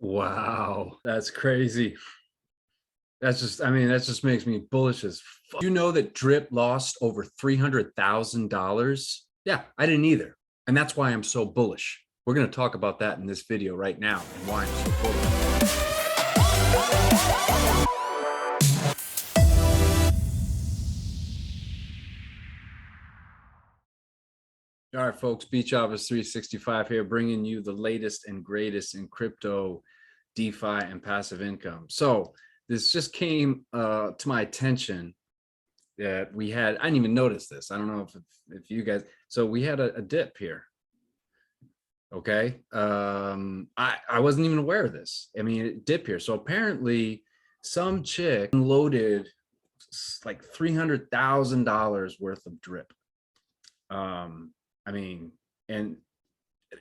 Wow, that's crazy. That's just, I mean, that just makes me bullish as fuck. You know that Drip lost over $300,000? Yeah, I didn't either. And that's why I'm so bullish. We're going to talk about that in this video right now and why I'm so bullish. All right, folks, Beach Office 365 here, bringing you the latest and greatest in crypto, DeFi, and passive income. So this just came to my attention that we had, I didn't even notice this. I don't know if you guys, so we had a dip here. Okay. I wasn't even aware of this. I mean, it dip here. So apparently some chick loaded like $300,000 worth of drip. I mean, and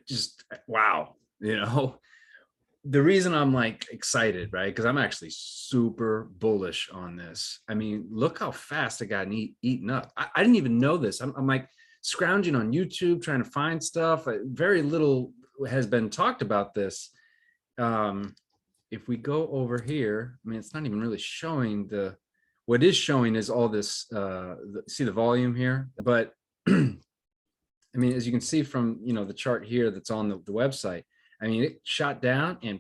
just wow, the reason I'm like excited, right? Because I'm actually super bullish on this. I mean, look how fast it got eaten up. I didn't even know this. I'm like scrounging on YouTube trying to find stuff. Very little has been talked about this. If we go over here, I mean, it's not even really showing what is showing is all this, see the volume here, but I mean, as you can see from, the chart here that's on the website, I mean, it shot down and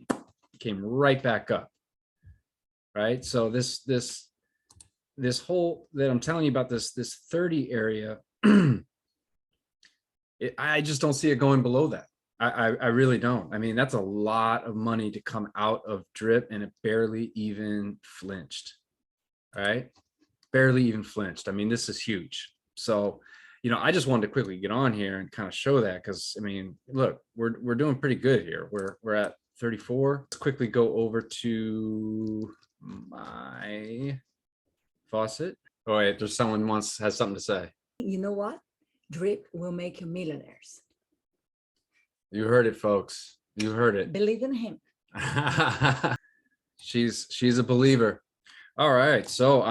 came right back up, right? So this whole that I'm telling you about, this 30 area, I just don't see it going below that. I really don't. I mean, that's a lot of money to come out of drip, and it barely even flinched, right? Barely even flinched. I mean, this is huge. So, I just wanted to quickly get on here and kind of show that, because I mean, look, we're doing pretty good here. We're at 34. Let's quickly go over to my Faucet. Oh wait, there's someone has something to say. You know what? Drip will make you millionaires. You heard it, folks. You heard it. Believe in him. She's a believer. All right, so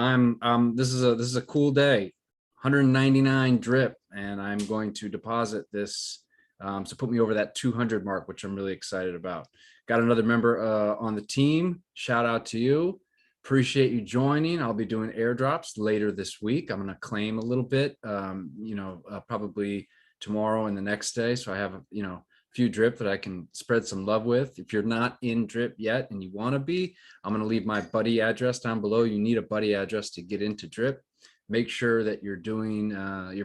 this is a cool day. 199 drip, and I'm going to deposit this to put me over that 200 mark, which I'm really excited about. Got another member on the team. Shout out to you. Appreciate you joining. I'll be doing airdrops later this week. I'm going to claim a little bit, probably tomorrow and the next day. So I have, a few drip that I can spread some love with. If you're not in drip yet and you want to be, I'm going to leave my buddy address down below. You need a buddy address to get into drip. Make sure that you're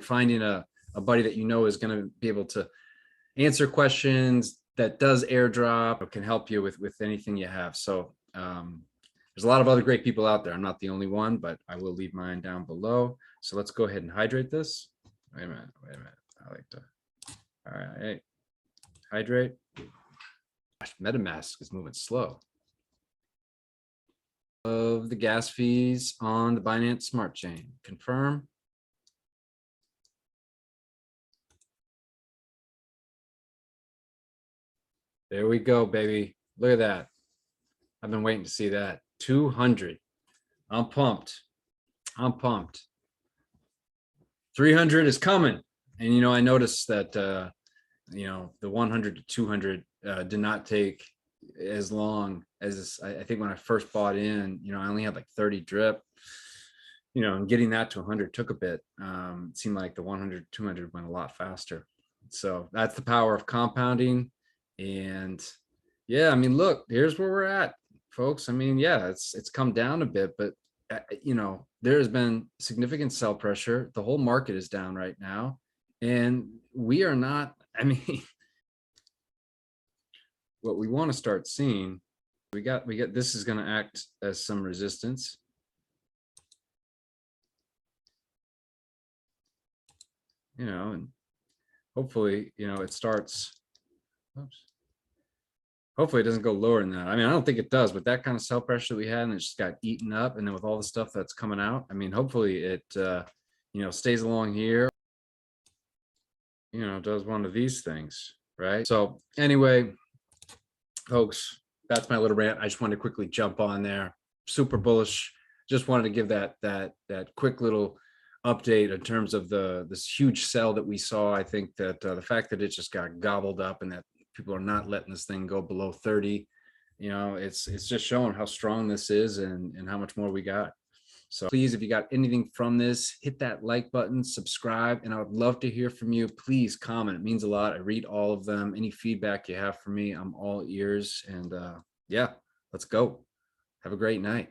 finding a buddy that is going to be able to answer questions, that does airdrop, or can help you with anything you have. So there's a lot of other great people out there. I'm not the only one, but I will leave mine down below. So let's go ahead and hydrate this. Wait a minute. I like to, all right, hydrate. Gosh, Metamask is moving slow. Of the gas fees on the Binance Smart Chain. Confirm. There we go, baby. Look at that. I've been waiting to see that. 200. I'm pumped. 300 is coming. And, I noticed that, the 100 to 200 did not take as long as I think when I first bought in. I only had like 30 drip, and getting that to 100 took a bit. It seemed like the 100 200 went a lot faster. So that's the power of compounding. And yeah, I mean, look, here's where we're at, folks. I mean, yeah, it's come down a bit, but there has been significant sell pressure. The whole market is down right now, and we are not, I mean, what we want to start seeing, we got this is going to act as some resistance. And hopefully, it starts, oops. Hopefully it doesn't go lower than that. I mean, I don't think it does, but that kind of sell pressure that we had, and it just got eaten up. And then with all the stuff that's coming out, I mean, hopefully it, stays along here, does one of these things, right? So anyway, folks, that's my little rant. I just wanted to quickly jump on there. Super bullish. Just wanted to give that quick little update in terms of this huge sell that we saw. I think that the fact that it just got gobbled up, and that people are not letting this thing go below 30, You know, it's just showing how strong this is and how much more we got. So please, if you got anything from this, hit that like button, subscribe, and I would love to hear from you. Please comment. It means a lot. I read all of them. Any feedback you have for me, I'm all ears. And yeah, let's go. Have a great night.